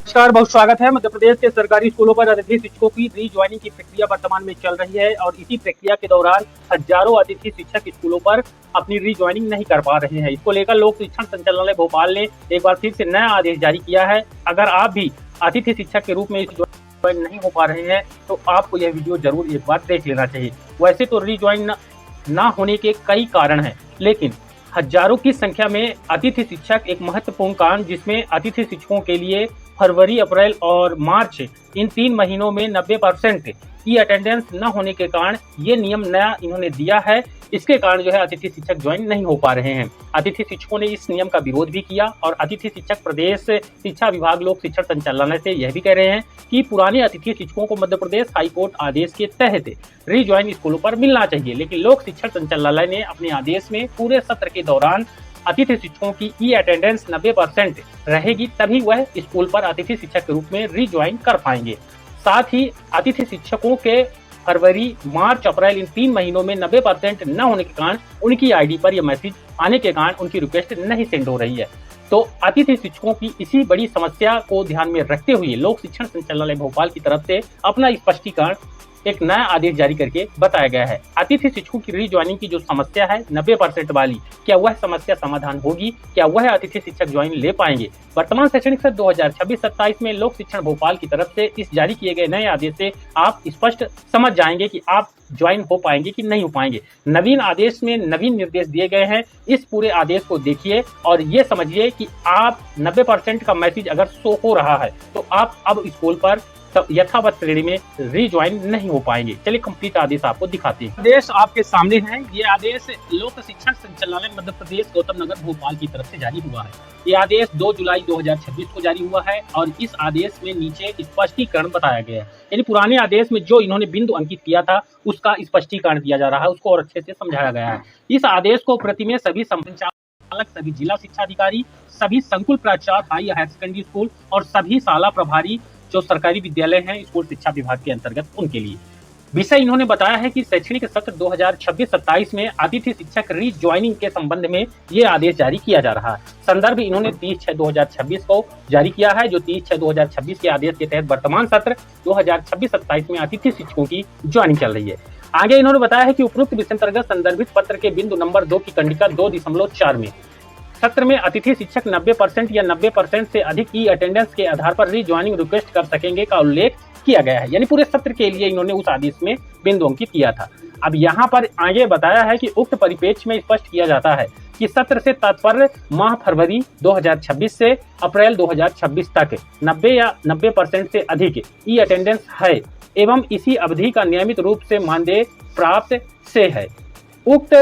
नमस्कार, बहुत स्वागत है। मध्य प्रदेश के सरकारी स्कूलों पर अतिथि शिक्षकों की रीज्वाइनिंग की प्रक्रिया वर्तमान में चल रही है और इसी प्रक्रिया के दौरान हजारों अतिथि शिक्षक स्कूलों पर अपनी रीज्वाइनिंग नहीं कर पा रहे हैं। इसको लेकर लोक शिक्षण संचालनालय भोपाल ने एक बार फिर से नया आदेश जारी किया है। अगर आप भी अतिथि शिक्षक के रूप में ज्वाइन नहीं हो पा रहे हैं तो आपको यह वीडियो जरूर एक बार देख लेना चाहिए। वैसे तो रीज्वाइन ना होने के कई कारण हैं, लेकिन हजारों की संख्या में अतिथि शिक्षक एक महत्वपूर्ण कारण, जिसमें अतिथि शिक्षकों के लिए फरवरी, अप्रैल और मार्च इन 3 महीनों में 90% की अटेंडेंस न होने के कारण ये नियम नया इन्होंने दिया है। इसके कारण जो है अतिथि शिक्षक ज्वाइन नहीं हो पा रहे हैं। अतिथि शिक्षकों ने इस नियम का विरोध भी किया और अतिथि शिक्षक प्रदेश शिक्षा विभाग लोक शिक्षण संचालनालय से यह भी कह रहे हैं कि पुराने अतिथि शिक्षकों को मध्य प्रदेश हाईकोर्ट आदेश के तहत रीज्वाइन स्कूलों पर मिलना चाहिए। लेकिन लोक शिक्षण संचालनालय ने अपने आदेश में पूरे सत्र के दौरान अतिथि शिक्षकों की ई अटेंडेंस 90% रहेगी, तभी वह स्कूल पर अतिथि शिक्षक के रूप में रीज्वाइन कर पाएंगे। साथ ही अतिथि शिक्षकों के फरवरी, मार्च, अप्रैल इन 3 महीनों में 90% न होने के कारण उनकी आईडी पर यह मैसेज आने के कारण उनकी रिक्वेस्ट नहीं सेंड हो रही है। तो अतिथि शिक्षकों की इसी बड़ी समस्या को ध्यान में रखते हुए लोक शिक्षण संचालनालय भोपाल की तरफ से अपना स्पष्टीकरण एक नया आदेश जारी करके बताया गया है। अतिथि शिक्षकों की रीज्वाइनिंग की जो समस्या है 90% वाली, क्या वह समस्या समाधान होगी? क्या वह अतिथि शिक्षक ज्वाइन ले पाएंगे? वर्तमान शैक्षणिक सत्र 2026-27 में लोक शिक्षण भोपाल की तरफ से इस जारी किए गए नए आदेश से आप स्पष्ट समझ जाएंगे कि आप ज्वाइन हो पाएंगे कि नहीं हो पाएंगे। नवीन आदेश में नवीन निर्देश दिए गए हैं। इस पूरे आदेश को देखिए और ये समझिए कि आप 90% का मैसेज अगर शो हो रहा है तो आप अब स्कूल पर यथावत श्रेणी में रीज्वाइन नहीं हो पाएंगे। चलिए कंप्लीट आदेश आपको दिखाते हैं। आदेश आपके सामने है। ये आदेश लोक शिक्षण संचालनालय मध्य प्रदेश गौतम नगर भोपाल की तरफ से जारी हुआ है। ये आदेश 2 जुलाई 2026 को जारी हुआ है और इस आदेश में नीचे स्पष्टीकरण बताया गया है। यानी पुराने आदेश में जो इन्होंने बिंदु अंकित किया था उसका स्पष्टीकरण दिया जा रहा है, उसको और अच्छे से समझाया गया है। इस आदेश को प्रति में सभी संचालक, सभी जिला शिक्षा अधिकारी, सभी संकुल प्राचार्य हाई हायर सेकेंडरी स्कूल और सभी शाला प्रभारी जो सरकारी विद्यालय हैं स्कूल शिक्षा विभाग के अंतर्गत, उनके लिए विषय इन्होंने बताया है कि शैक्षणिक सत्र 2026-27 में अतिथि शिक्षक रीज्वाइनिंग के संबंध में ये आदेश जारी किया जा रहा है। संदर्भ इन्होंने 30/6/2026 को जारी किया है, जो 30/6/2026 के आदेश के तहत वर्तमान सत्र 2026-27 में अतिथि शिक्षकों की ज्वाइनिंग चल रही है। आगे इन्होंने बताया है कि उपरोक्त विषय अंतर्गत संदर्भित पत्र के बिंदु नंबर 2 की कंडिका 2.4 में सत्र में अतिथि शिक्षक 90% या 90% से अधिक की अटेंडेंस के आधार पर रीज्वाइनिंग रिक्वेस्ट कर सकेंगे का उल्लेख किया गया है। यानी पूरे सत्र के लिए इन्होंने उस आदेश में बिंदु अंकित किया था। अब यहाँ पर आगे बताया है कि उक्त परिप्रेक्ष्य में स्पष्ट किया जाता है कि सत्र से तात्पर्य माह फरवरी 2026 से अप्रैल 2026 तक 90 या 90% से अधिक ई अटेंडेंस है एवं इसी अवधि का नियमित रूप से मानदेय प्राप्त से है। उक्त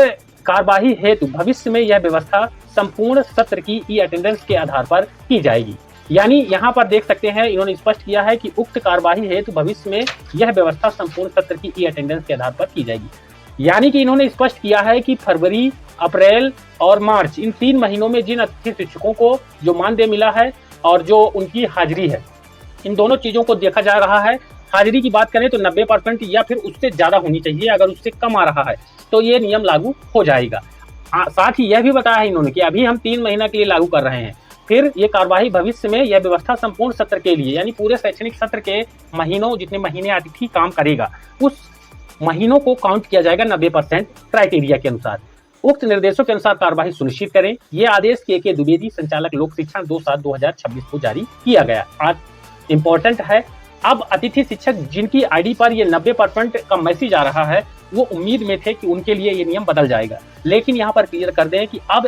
कार्यवाही हेतु भविष्य में यह व्यवस्था संपूर्ण सत्र की ई अटेंडेंस के आधार पर की जाएगी। यानी यहाँ पर देख सकते हैं इन्होंने स्पष्ट किया है कि उक्त कार्यवाही हेतु भविष्य में यह व्यवस्था संपूर्ण सत्र की ई अटेंडेंस के आधार पर की जाएगी। यानी कि इन्होंने स्पष्ट किया है कि फरवरी, अप्रैल और मार्च इन 3 महीनों में जिन अतिथि शिक्षकों को जो मानदेय मिला है और जो उनकी हाजिरी है, इन दोनों चीजों को देखा जा रहा है। हाजिरी की बात करें तो 90% या फिर उससे ज्यादा होनी चाहिए। अगर उससे कम आ रहा है तो ये नियम लागू हो जाएगा। साथ ही यह भी बताया है इन्होंने कि अभी हम 3 महीना के लिए लागू कर रहे हैं, फिर ये कार्यवाही भविष्य में यह व्यवस्था संपूर्ण सत्र के लिए, यानी पूरे शैक्षणिक सत्र के महीनों, जितने महीने अतिथि काम करेगा उस महीनों को काउंट किया जाएगा 90% क्राइटेरिया के अनुसार। उक्त निर्देशों के अनुसार कार्यवाही सुनिश्चित करें। ये आदेश के द्विवेदी, संचालक लोक शिक्षण 2/7/2026 को जारी किया गया। आज इंपॉर्टेंट है, अब अतिथि शिक्षक जिनकी आईडी पर ये 90% का मैसेज आ रहा है वो उम्मीद में थे कि उनके लिए ये नियम बदल जाएगा, लेकिन यहाँ पर क्लियर कर दें कि अब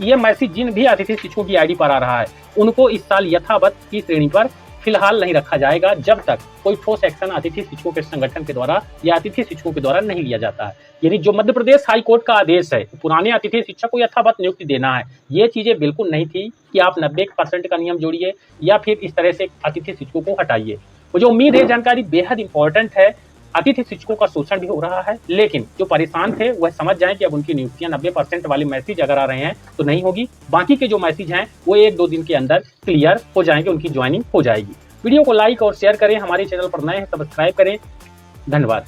ये मैसेज जिन भी अतिथि शिक्षकों की आईडी पर आ रहा है उनको इस साल यथावत की श्रेणी पर फिलहाल नहीं रखा जाएगा, जब तक कोई ठोस एक्शन अतिथि शिक्षकों के संगठन के द्वारा या अतिथि शिक्षकों के द्वारा नहीं लिया जाता है। यानी जो मध्य प्रदेश हाई कोर्ट का आदेश है, पुराने अतिथि शिक्षक को यथावत नियुक्ति देना है, ये चीजें बिल्कुल नहीं थी कि आप 90% का नियम जोड़िए या फिर इस तरह से अतिथि शिक्षकों को हटाइए। मुझे उम्मीद है जानकारी बेहद इंपॉर्टेंट है। अतिथि शिक्षकों का शोषण भी हो रहा है, लेकिन जो परेशान थे वह समझ जाएं कि अब उनकी नियुक्तियां 90% वाले मैसेज अगर आ रहे हैं तो नहीं होगी। बाकी के जो मैसेज हैं वो 1-2 दिन के अंदर क्लियर हो जाएंगे, उनकी ज्वाइनिंग हो जाएगी। वीडियो को लाइक और शेयर करें, हमारे चैनल पर नए हैं सब्सक्राइब करें। धन्यवाद।